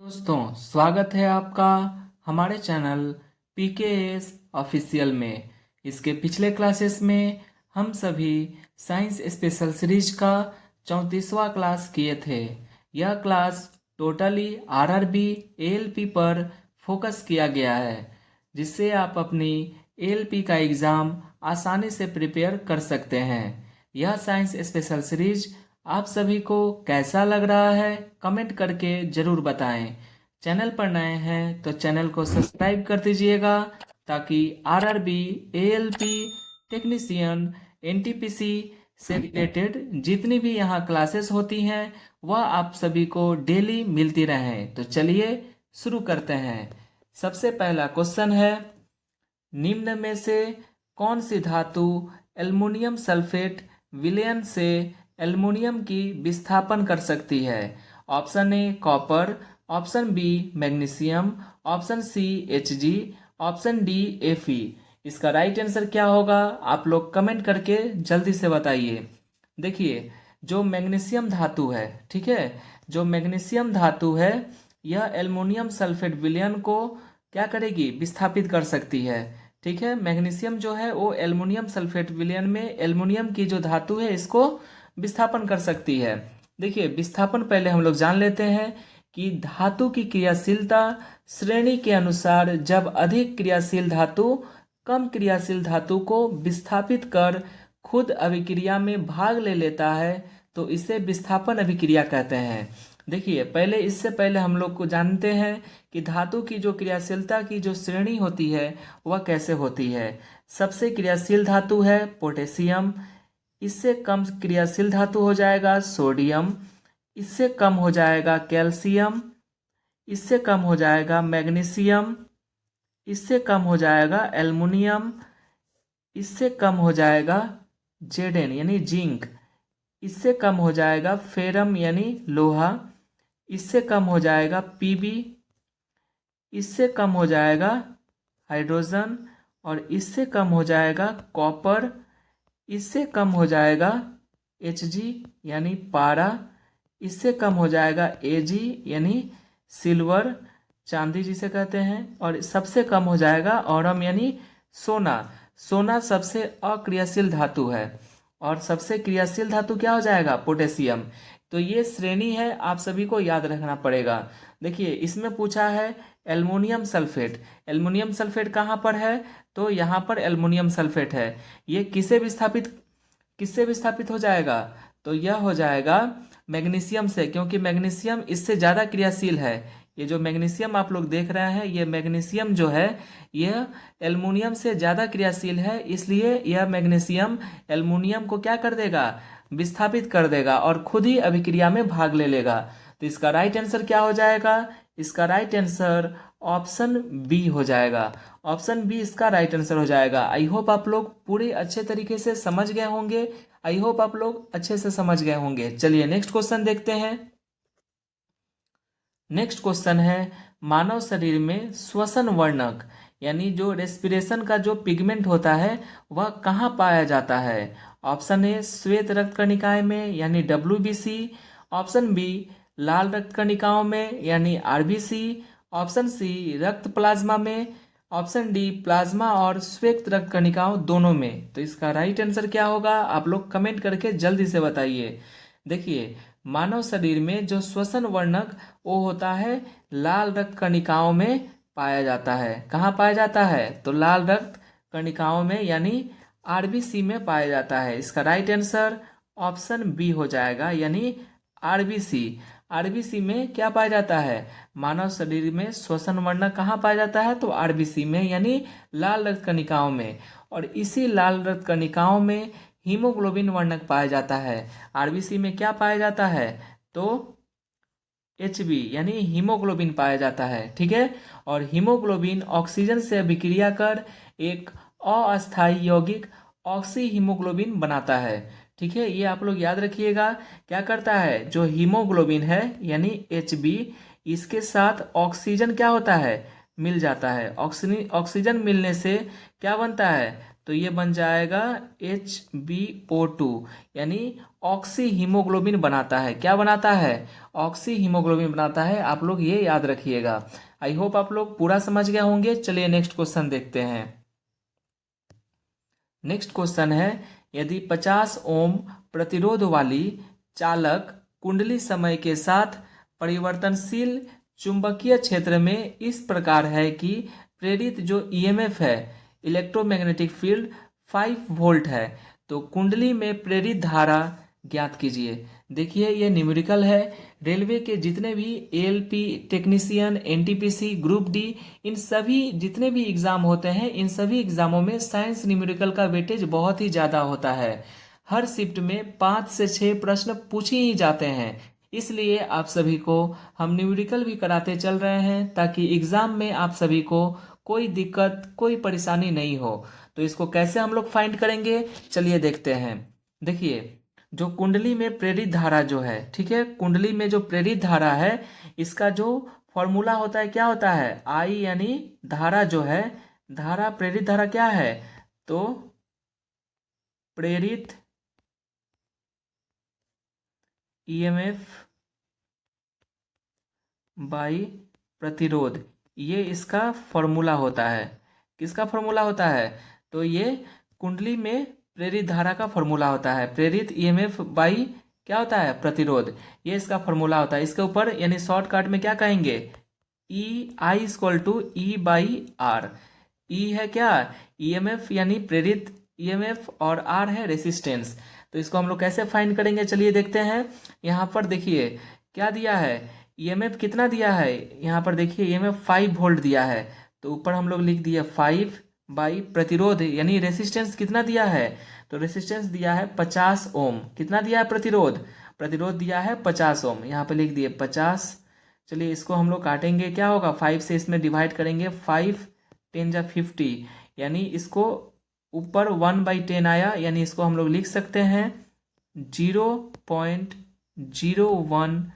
दोस्तों, स्वागत है आपका हमारे चैनल PKS ऑफिशियल में। इसके पिछले क्लासेस में हम सभी साइंस स्पेशल सीरीज का 34वां क्लास किए थे। यह क्लास टोटली RRB ALP पर फोकस किया गया है, जिससे आप अपनी ALP का एग्ज़ाम आसानी से प्रिपेयर कर सकते हैं। यह साइंस स्पेशल सीरीज आप सभी को कैसा लग रहा है, कमेंट करके ज़रूर बताएं। चैनल पर नए हैं तो चैनल को सब्सक्राइब कर दीजिएगा, ताकि RRB ALP टेक्नीशियन NTPC से रिलेटेड जितनी भी यहाँ क्लासेस होती हैं वह आप सभी को डेली मिलती रहें। तो चलिए शुरू करते हैं। सबसे पहला क्वेश्चन है, निम्न में से कौन सी धातु एल्युमिनियम सल्फेट विलयन से एल्युमिनियम की विस्थापन कर सकती है? Option A copper, option B magnesium, option C Hg, option D Fe। इसका राइट आंसर क्या होगा आप लोग कमेंट करके जल्दी से बताइए। देखिए, जो मैग्नीशियम धातु है, ठीक है, जो मैग्नीशियम धातु है यह एल्युमिनियम सल्फेट विलयन को क्या करेगी, विस्थापित कर सकती है। ठीक है, मैग्नीशियम जो है वो एल्युमिनियम सल्फेट विलयन में एल्युमिनियम की जो धातु है इसको विस्थापन कर सकती है। देखिए, विस्थापन पहले हम लोग जान लेते हैं कि धातु की क्रियाशीलता श्रेणी के अनुसार जब अधिक क्रियाशील धातु कम क्रियाशील धातु को विस्थापित कर खुद अभिक्रिया में भाग ले लेता है तो इसे विस्थापन अभिक्रिया कहते हैं। देखिए, पहले इससे पहले हम लोग को जानते हैं कि धातु की जो क्रियाशीलता की जो श्रेणी होती है वह कैसे होती है। सबसे क्रियाशील धातु है पोटेशियम, इससे कम क्रियाशील धातु हो जाएगा सोडियम, इससे कम हो जाएगा कैल्शियम, इससे कम हो जाएगा मैग्नीशियम, इससे कम हो जाएगा एल्युमिनियम, इससे कम हो जाएगा जेडेन यानी जिंक, इससे कम हो जाएगा फेरम यानी लोहा, इससे कम हो जाएगा Pb, इससे कम हो जाएगा हाइड्रोजन, और इससे कम हो जाएगा कॉपर, इससे कम हो जाएगा Hg यानी पारा, इससे कम हो जाएगा Ag यानी सिल्वर, चांदी जिसे कहते हैं, और सबसे कम हो जाएगा ऑरम यानी सोना। सोना सबसे अक्रियाशील धातु है और सबसे क्रियाशील धातु क्या हो जाएगा, पोटेशियम। तो ये श्रेणी है, आप सभी को याद रखना पड़ेगा। देखिए, इसमें पूछा है एल्युमिनियम सल्फेट। एल्युमिनियम सल्फेट कहाँ पर है, तो यहाँ पर एल्युमिनियम सल्फेट है। ये किससे विस्थापित हो जाएगा, तो यह हो जाएगा मैग्नीशियम से, क्योंकि मैग्नीशियम इससे ज़्यादा क्रियाशील है। ये जो मैग्नीशियम आप लोग देख रहे हैं, ये मैग्नीशियम जो है यह एल्युमिनियम से ज़्यादा क्रियाशील है, इसलिए यह मैग्नीशियम एल्युमिनियम को क्या कर देगा, विस्थापित कर देगा और खुद ही अभिक्रिया में भाग ले लेगा। तो इसका राइट आंसर क्या हो जाएगा, इसका राइट आंसर ऑप्शन बी हो जाएगा। ऑप्शन बी इसका राइट आंसर हो जाएगा। आई होप आप लोग पूरे अच्छे तरीके से समझ गए होंगे। आई होप आप लोग अच्छे से समझ गए होंगे। चलिए नेक्स्ट क्वेश्चन देखते हैं। नेक्स्ट क्वेश्चन है, मानव शरीर में श्वसन वर्णक यानी जो रेस्पिरेशन का जो पिगमेंट होता है वह कहाँ पाया जाता है? ऑप्शन ए श्वेत रक्त कणिकाएं में यानी WBC, ऑप्शन बी लाल रक्त कणिकाओं में यानी RBC, ऑप्शन सी रक्त प्लाज्मा में, ऑप्शन डी प्लाज्मा और श्वेत रक्त कणिकाओं दोनों में। तो इसका राइट आंसर क्या होगा आप लोग कमेंट करके जल्दी से बताइए। देखिए, मानव शरीर में जो श्वसन वर्णक वो होता है लाल रक्त कणिकाओं में पाया जाता है। कहाँ पाया जाता है, तो लाल रक्त कणिकाओं में यानी RBC में पाया जाता है। इसका राइट आंसर ऑप्शन बी हो जाएगा, यानी RBC। RBC में क्या पाया जाता है, मानव शरीर में श्वसन वर्णक कहाँ पाया जाता है, तो RBC में यानी लाल रक्त कणिकाओं में। और इसी लाल रक्त कणिकाओं में हीमोग्लोबिन वर्णक पाया जाता है। RBC में क्या पाया जाता है, तो HB यानी हीमोग्लोबिन पाया जाता है। ठीक है, और हीमोग्लोबिन ऑक्सीजन से अभिक्रिया कर एक अस्थायी यौगिक ऑक्सी हीमोग्लोबिन बनाता है। ठीक है, ये आप लोग याद रखिएगा। क्या करता है, जो हीमोग्लोबिन है यानी HB, इसके साथ ऑक्सीजन क्या होता है, मिल जाता है। ऑक्सीजन मिलने से क्या बनता है, तो ये बन जाएगा HbO2 यानी ऑक्सी हीमोग्लोबिन बनाता है। क्या बनाता है? ऑक्सी हीमोग्लोबिन बनाता है। आप लोग ये याद रखिएगा। आई होप आप लोग पूरा समझ गए होंगे। चलिए नेक्स्ट क्वेश्चन देखते हैं। नेक्स्ट क्वेश्चन है, यदि 50 ओम प्रतिरोध वाली चालक कुंडली समय के साथ परिवर्तनशील चुंबकीय क्षेत्र में इस प्रकार है कि प्रेरित जो ईएमएफ है, इलेक्ट्रोमैग्नेटिक फील्ड 5 वोल्ट है, तो कुंडली में प्रेरित धारा ज्ञात कीजिए। देखिए ये न्यूमेरिकल है। रेलवे के जितने भी ALP technician, NTPC, group D, इन सभी जितने भी एग्जाम होते हैं, इन सभी एग्जामों में साइंस न्यूमेरिकल का वेटेज बहुत ही ज़्यादा होता है। हर शिफ्ट में 5 से 6 प्रश्न पूछे ही जाते हैं। इसलिए आप सभी को हम न्यूमेरिकल भी कराते चल रहे हैं, ताकि एग्जाम में आप सभी को कोई दिक्कत, कोई परेशानी नहीं हो। तो इसको कैसे हम लोग फाइंड करेंगे, चलिए देखते हैं। देखिए, जो कुंडली में प्रेरित धारा जो है, ठीक है, कुंडली में जो प्रेरित धारा है, इसका जो फॉर्मूला होता है, क्या होता है? आई, यानी धारा जो है, धारा, प्रेरित धारा क्या है? तो प्रेरित ईएमएफ बाई प्रतिरोध, ये इसका फॉर्मूला होता है। किसका फॉर्मूला होता है? तो ये कुंडली में प्रेरित धारा का फॉर्मूला होता है। प्रेरित ईएमएफ बाई क्या होता है? प्रतिरोध। ये इसका फॉर्मूला होता है। इसके ऊपर यानी शॉर्टकट में क्या कहेंगे? E I equal to E by R. E है क्या? ईएमएफ यानी प्रेरित ईएमएफ, और आर है रेसिस्टेंस। तो इसको हम लोग कैसे फाइंड करेंगे, चलिए देखते हैं। यहाँ पर देखिए क्या दिया है, ईएमएफ कितना दिया है। यहाँ पर देखिए ईएमएफ 5 वोल्ट दिया है, तो ऊपर हम लोग लिख दिए 5 बाई प्रतिरोध यानी रेसिस्टेंस कितना दिया है, तो रेसिस्टेंस दिया है 50 ओम। कितना दिया है? प्रतिरोध, प्रतिरोध दिया है 50 ओम। यहाँ पे लिख दिए 50। चलिए इसको हम लोग काटेंगे, क्या होगा? 5 से इसमें डिवाइड करेंगे, 5 10 जा 50, यानी इसको ऊपर 1/10 आया, यानी इसको हम लोग लिख सकते हैं 0.01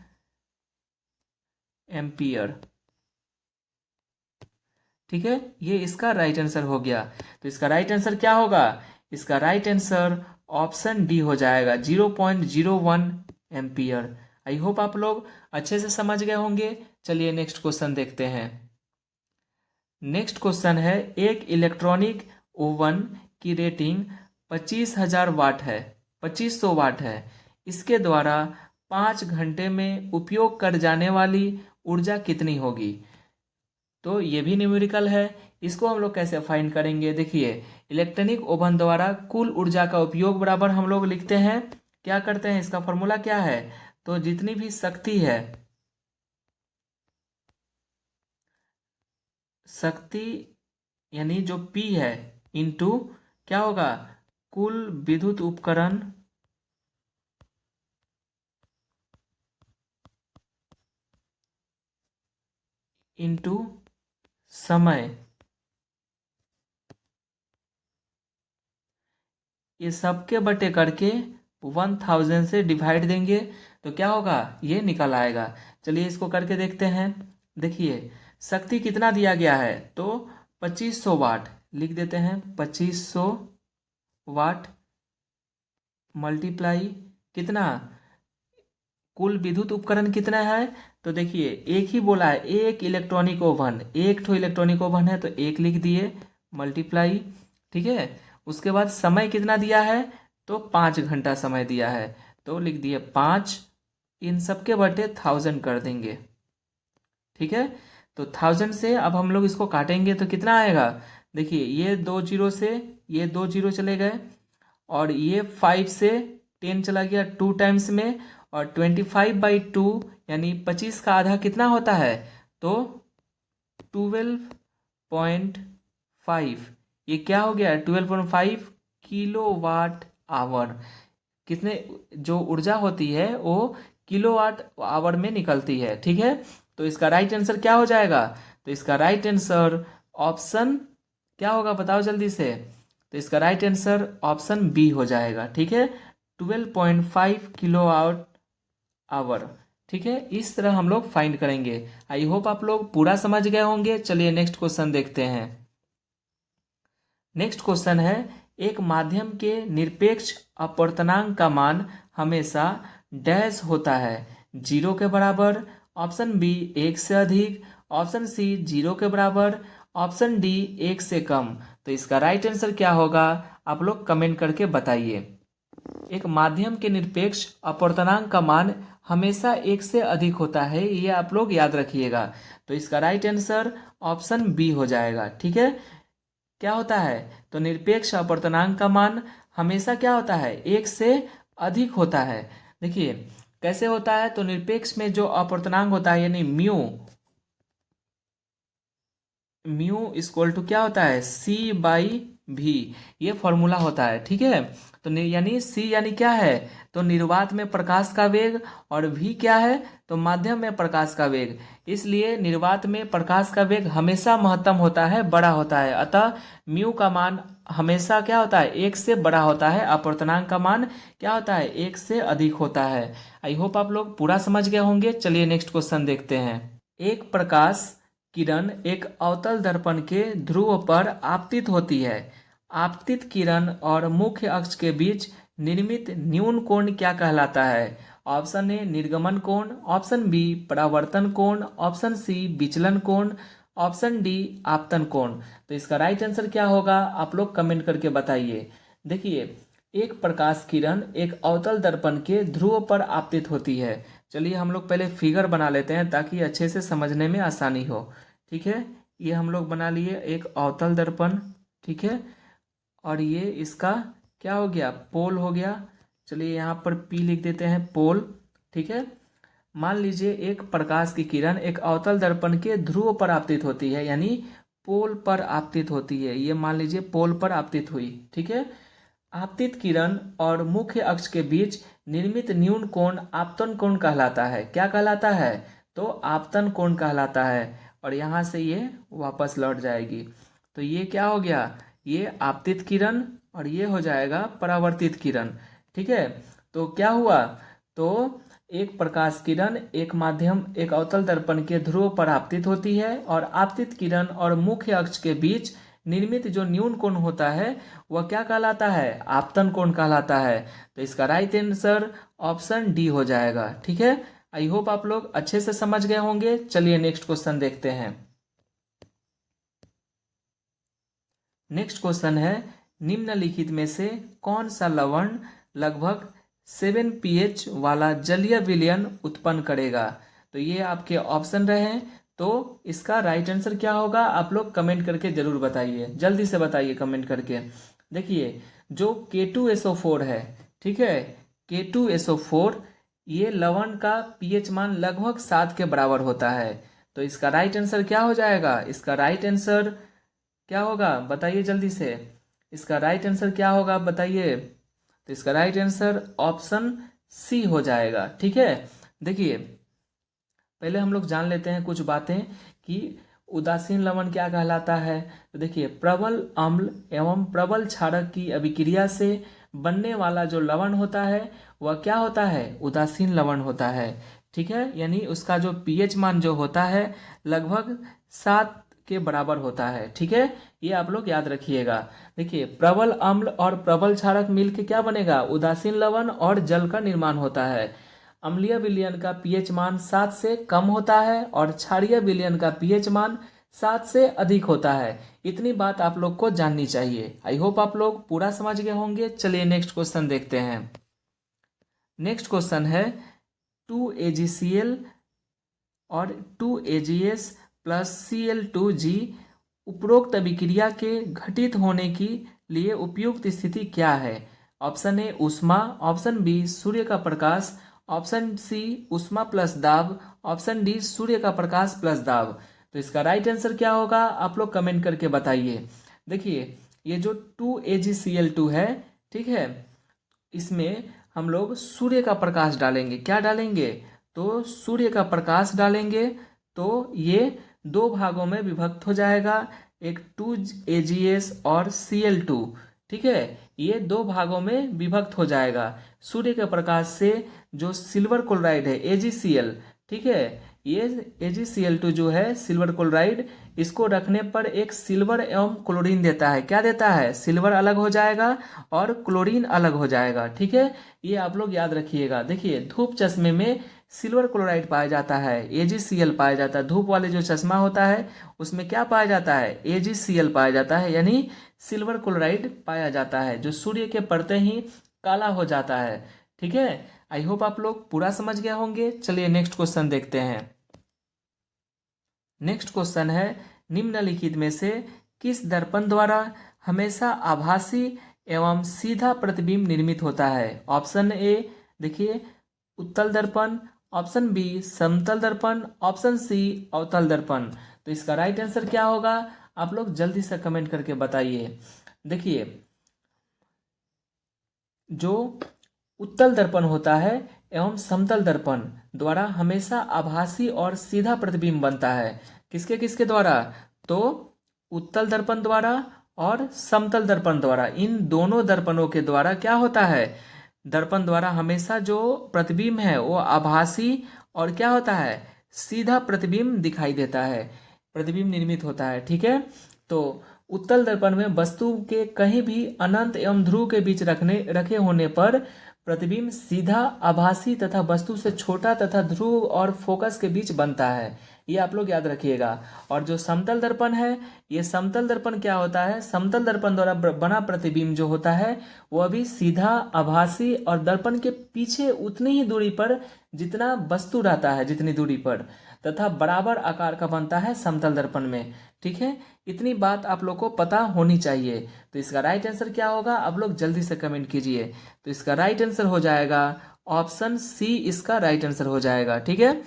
एम्पियर। ठीक है, ये इसका राइट आंसर हो गया। तो इसका राइट आंसर क्या होगा? इसका राइट आंसर ऑप्शन डी हो जाएगा, 0.01 एम्पियर। आई होप आप लोग अच्छे से समझ गए होंगे। चलिए नेक्स्ट क्वेश्चन देखते हैं। नेक्स्ट क्वेश्चन है, एक इलेक्ट्रॉनिक ओवन की रेटिंग 25,000 वाट है, 2500 वाट है। इसके द्वारा 5 घंटे में उपयोग कर जाने वाली ऊर्जा कितनी होगी? तो ये भी न्यूमेरिकल है। इसको हम लोग कैसे फाइंड करेंगे? देखिए, इलेक्ट्रॉनिक ओवन द्वारा कुल ऊर्जा का उपयोग बराबर हम लोग लिखते हैं, क्या करते हैं, इसका फॉर्मूला क्या है? तो जितनी भी शक्ति है, शक्ति यानी जो P है, इनटू क्या होगा? कुल विद्युत उपकरण इनटू समय, ये सबके बटे करके 1000 से डिवाइड देंगे, तो क्या होगा? ये निकल आएगा। चलिए इसको करके देखते हैं। देखिए शक्ति कितना दिया गया है, तो 2500 वाट लिख देते हैं। 2500 वाट मल्टीप्लाई कितना, कुल विद्युत उपकरण कितना है, तो देखिए एक ही बोला है, एक इलेक्ट्रॉनिक ओवन, एक ठो इलेक्ट्रॉनिक ओवन है, तो एक लिख दिए, मल्टीप्लाई। ठीक है, उसके बाद समय कितना दिया है, तो 5 घंटा समय दिया है, तो लिख दिए 5, इन सबके बटे 1000 कर देंगे। ठीक है, तो 1000 से अब हम लोग इसको काटेंगे तो कितना आएगा? देखिए ये 2 जीरो से ये 2 जीरो चले गए, और ये 5 से 10 चला गया 2 टाइम्स में, और 25/2 यानी 25 का आधा कितना होता है, तो 12.5। ये क्या हो गया? 12.5 किलो वाट आवर। कितने जो ऊर्जा होती है वो किलोवाट आवर में निकलती है। ठीक है, तो इसका राइट आंसर क्या हो जाएगा? तो इसका राइट आंसर ऑप्शन क्या होगा, बताओ जल्दी से। तो इसका राइट आंसर ऑप्शन बी हो जाएगा। ठीक है, 12.5 किलोवाट आवर। ठीक है, इस तरह हम लोग फाइंड करेंगे। आई होप आप लोग पूरा समझ गए होंगे। चलिए नेक्स्ट क्वेश्चन देखते हैं। नेक्स्ट क्वेश्चन है, एक माध्यम के निरपेक्ष अपवर्तनांक का मान हमेशा डैश होता है, 0 के बराबर, ऑप्शन बी 1 से अधिक, ऑप्शन सी 0 के बराबर, ऑप्शन डी 1 से कम। तो इसका राइट आंसर क्या होगा, आप लोग कमेंट करके बताइए। एक माध्यम के निरपेक्ष अपवर्तनांक का मान हमेशा 1 से अधिक होता है, ये आप लोग याद रखिएगा। तो इसका राइट आंसर ऑप्शन बी हो जाएगा। ठीक है, क्या होता है, तो निरपेक्ष अपवर्तनांक का मान हमेशा क्या होता है, 1 से अधिक होता है। देखिए कैसे होता है, तो निरपेक्ष में जो अपवर्तनांक होता है यानी म्यू इक्वल टू क्या होता है, C/V, ये फॉर्मूला होता है। ठीक है, तो यानी C यानी क्या है, तो निर्वात में प्रकाश का वेग, और V क्या है, तो माध्यम में प्रकाश का वेग। इसलिए निर्वात में प्रकाश का वेग हमेशा महत्तम होता है, बड़ा होता है। अतः म्यू का मान हमेशा क्या होता है, 1 से बड़ा होता है। अपवर्तनांक का मान क्या होता है, 1 से अधिक होता है। आई होप आप लोग पूरा समझ गए होंगे। चलिए नेक्स्ट क्वेश्चन देखते हैं। एक प्रकाश किरण एक अवतल दर्पण के ध्रुव पर आपतित होती है। आपतित किरण और मुख्य अक्ष के बीच निर्मित न्यून कोण क्या कहलाता है। ऑप्शन ए निर्गमन कोण, ऑप्शन बी परावर्तन कोण, ऑप्शन सी विचलन कोण, ऑप्शन डी आपतन कोण। तो इसका राइट आंसर क्या होगा, आप लोग कमेंट करके बताइए। देखिए एक प्रकाश किरण एक अवतल दर्पण के ध्रुव पर आपतित होती है। चलिए हम लोग पहले फिगर बना लेते हैं ताकि अच्छे से समझने में आसानी हो। ठीक है, ये हम लोग बना लिए एक अवतल दर्पण। ठीक है, और ये इसका क्या हो गया, पोल हो गया। चलिए यहाँ पर P लिख देते हैं, पोल। ठीक है, मान लीजिए एक प्रकाश की किरण एक अवतल दर्पण के ध्रुव पर आपतित होती है, यानी पोल पर आपतित होती है। ये मान लीजिए पोल पर आपतित हुई। ठीक है, आपतित किरण और मुख्य अक्ष के बीच निर्मित न्यून कोण आपतन कोण कहलाता है। क्या कहलाता है, तो आपतन कोण कहलाता है। और यहाँ से ये वापस लौट जाएगी। तो ये क्या हो गया, ये आपतित किरण, और ये हो जाएगा परावर्तित किरण। ठीक है, तो क्या हुआ, तो एक प्रकाश किरण एक माध्यम एक अवतल दर्पण के ध्रुव पर आपतित होती है, और आपतित किरण और मुख्य अक्ष के बीच निर्मित जो न्यून कोण होता है वह क्या कहलाता है, आपतन कोण कहलाता है। तो इसका राइट आंसर ऑप्शन डी हो जाएगा। ठीक है, आई होप आप लोग अच्छे से समझ गए होंगे। चलिए नेक्स्ट क्वेश्चन देखते हैं। नेक्स्ट क्वेश्चन है, निम्नलिखित में से कौन सा लवण लगभग 7 pH वाला जलीय विलयन उत्पन्न करेगा। तो ये आपके ऑप्शन रहे, तो इसका राइट आंसर क्या होगा, आप लोग कमेंट करके जरूर बताइए, जल्दी से बताइए कमेंट करके। देखिए जो K2SO4 है, ठीक है, K2SO4 ये लवण का pH मान लगभग 7 के बराबर होता है। तो इसका राइट आंसर क्या हो जाएगा, इसका राइट आंसर क्या होगा बताइए जल्दी से, इसका राइट आंसर क्या होगा बताइए। तो इसका राइट आंसर ऑप्शन सी हो जाएगा। ठीक है, देखिए पहले हम लोग जान लेते हैं कुछ बातें कि उदासीन लवण क्या कहलाता है। तो देखिए प्रबल अम्ल एवं प्रबल क्षारक की अभिक्रिया से बनने वाला जो लवण होता है वह क्या होता है, उदासीन लवण होता है। ठीक है, यानी उसका जो pH मान जो होता है लगभग 7 के बराबर होता है। ठीक है, ये आप लोग याद रखिएगा। देखिए प्रबल अम्ल और प्रबल क्षारक मिलकर क्या बनेगा, उदासीन लवण, और जल का निर्माण होता है। अम्लीय विलयन का pH मान 7 से कम होता है, और क्षारीय विलयन का pH मान 7 से अधिक होता है। इतनी बात आप लोग को जाननी चाहिए। आई होप आप लोग पूरा समझ गए होंगे। चलिए नेक्स्ट क्वेश्चन देखते हैं। नेक्स्ट क्वेश्चन है 2AgCl और 2AgS प्लस Cl2G उपरोक्त अभिक्रिया के घटित होने के लिए उपयुक्त स्थिति क्या है। ऑप्शन ए ऊष्मा, ऑप्शन बी सूर्य का प्रकाश, ऑप्शन सी ऊष्मा प्लस दाब, ऑप्शन डी सूर्य का प्रकाश प्लस दाब। तो इसका राइट आंसर क्या होगा, आप लोग कमेंट करके बताइए। देखिए ये जो 2AgCl2 है, ठीक है, इसमें हम लोग सूर्य का प्रकाश डालेंगे। क्या डालेंगे, तो सूर्य का प्रकाश डालेंगे, तो ये 2 भागों में विभक्त हो जाएगा, एक 2AgS और Cl2। ठीक है, ये 2 भागों में विभक्त हो जाएगा। सूर्य के प्रकाश से जो सिल्वर क्लोराइड है AgCl, ठीक है, ये AgCl2 जो है सिल्वर क्लोराइड, इसको रखने पर एक सिल्वर एवं क्लोरीन देता है। क्या देता है? सिल्वर अलग हो जाएगा और क्लोरीन अलग हो जाएगा। ठीक है, ये आप लोग याद रखिएगा। देखिए, धूप चश्मे में सिल्वर क्लोराइड पाया जाता है, AgCl पाया जाता है। धूप वाले जो चश्मा होता है उसमें क्या पाया जाता है? AgCl पाया जाता है, यानी सिल्वर क्लोराइड पाया जाता है, जो सूर्य के पड़ते ही काला हो जाता है। ठीक है, आई होप आप लोग पूरा समझ गए होंगे। चलिए नेक्स्ट क्वेश्चन देखते हैं। नेक्स्ट क्वेश्चन है, निम्नलिखित में से किस दर्पण द्वारा हमेशा आभासी एवं सीधा प्रतिबिंब निर्मित होता है? ऑप्शन ए देखिए उत्तल दर्पण, ऑप्शन बी समतल दर्पण, ऑप्शन सी अवतल दर्पण। तो इसका राइट आंसर क्या होगा? आप लोग जल्दी से कमेंट करके बताइए। देखिए, जो उत्तल दर्पण होता है एवं समतल दर्पण द्वारा हमेशा आभासी और सीधा प्रतिबिंब बनता है। किसके किसके द्वारा? तो उत्तल दर्पण द्वारा और समतल दर्पण द्वारा। इन दोनों दर्पणों के द्वारा क्या होता है? दर्पण द्वारा हमेशा जो प्रतिबिंब है वो आभासी और क्या होता है? सीधा प्रतिबिंब दिखाई देता है, प्रतिबिंब निर्मित होता है। ठीक है, तो उत्तल दर्पण में वस्तु के कहीं भी अनंत एवं ध्रुव के बीच रखे होने पर प्रतिबिंब सीधा आभासी तथा वस्तु से छोटा तथा ध्रुव और फोकस के बीच बनता है। ये आप लोग याद रखिएगा। और जो समतल दर्पण है, ये समतल दर्पण क्या होता है? समतल दर्पण द्वारा बना प्रतिबिंब जो होता है वह भी सीधा आभासी और दर्पण के पीछे उतनी ही दूरी पर जितना वस्तु रहता है, जितनी दूरी पर, तथा बराबर आकार का बनता है समतल दर्पण में। ठीक है, इतनी बात आप लोग को पता होनी चाहिए। तो इसका राइट आंसर क्या होगा? आप लोग जल्दी से कमेंट कीजिए। तो इसका राइट आंसर हो जाएगा ऑप्शन सी, इसका राइट आंसर हो जाएगा। ठीक है,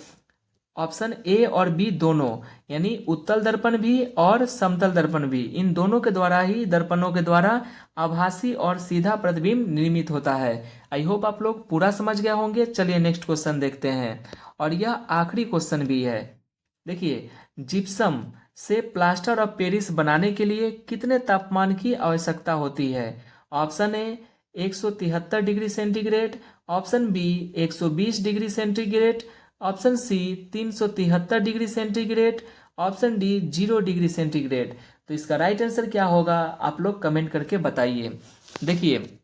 ऑप्शन ए और बी दोनों, यानी उत्तल दर्पण भी और समतल दर्पण भी, इन दोनों के द्वारा ही, दर्पणों के द्वारा आभासी और सीधा प्रतिबिंब निर्मित होता है। आई होप आप लोग पूरा समझ गए होंगे। चलिए नेक्स्ट क्वेश्चन देखते हैं, और यह आखिरी क्वेश्चन भी है। देखिए, जिप्सम से प्लास्टर ऑफ पेरिस बनाने के लिए कितने तापमान की आवश्यकता होती है? Option A 173 degree centigrade, option B 120 degree centigrade, option C 373 degree centigrade, option D 0 degree centigrade. तो इसका राइट आंसर क्या होगा? आप लोग कमेंट करके बताइए। देखिए,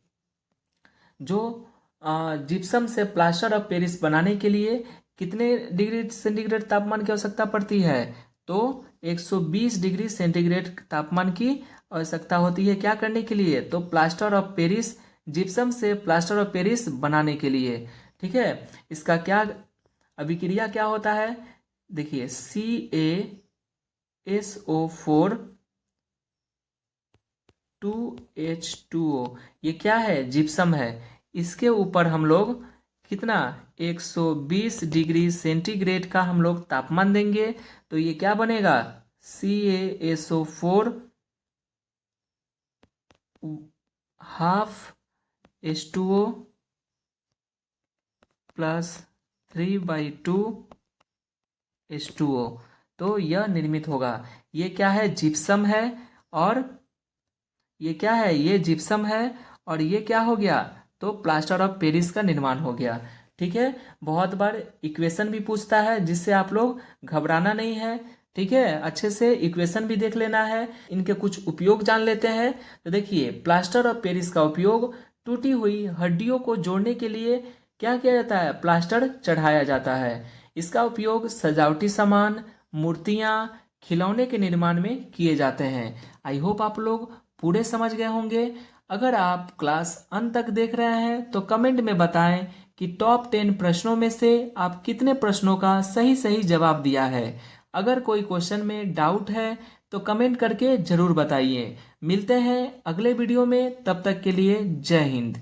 जो जिप्सम से प्लास्टर ऑफ पेरिस बनाने के लिए कितने डिग्री सेंटीग्रेड तापमान की आवश्यकता पड़ती है? तो 120 डिग्री सेंटीग्रेड तापमान की आवश्यकता होती है। क्या करने के लिए? तो प्लास्टर ऑफ पेरिस, जिप्सम से प्लास्टर ऑफ पेरिस बनाने के लिए। ठीक है, इसका क्या अभिक्रिया क्या होता है? देखिए, CaSO4 2H2O, ये क्या है? जिप्सम है। इसके ऊपर हम लोग कितना 120 डिग्री सेंटीग्रेड का हम लोग तापमान देंगे, तो ये क्या बनेगा? CaSO4 half H2O plus 3/2 H2O। तो यह निर्मित होगा। ये क्या है? जिप्सम है, और ये क्या है? ये जिप्सम है, और ये क्या हो गया? तो प्लास्टर ऑफ पेरिस का निर्माण हो गया। ठीक है, बहुत बार इक्वेशन भी पूछता है, जिससे आप लोग घबराना नहीं है। ठीक है, अच्छे से इक्वेशन भी देख लेना है, इनके कुछ उपयोग जान लेते हैं। तो देखिए, प्लास्टर ऑफ पेरिस का उपयोग टूटी हुई हड्डियों को जोड़ने के लिए क्या किया जाता है? प्लास्टर चढ़ाया जाता है। इसका उपयोग सजावटी सामान, मूर्तियाँ, खिलौने के निर्माण में किए जाते हैं। आई होप आप लोग पूरे समझ गए होंगे। अगर आप क्लास अंत तक देख रहे हैं तो कमेंट में बताएं कि टॉप 10 प्रश्नों में से आप कितने प्रश्नों का सही सही जवाब दिया है। अगर कोई क्वेश्चन में डाउट है तो कमेंट करके जरूर बताइए। मिलते हैं अगले वीडियो में, तब तक के लिए जय हिंद।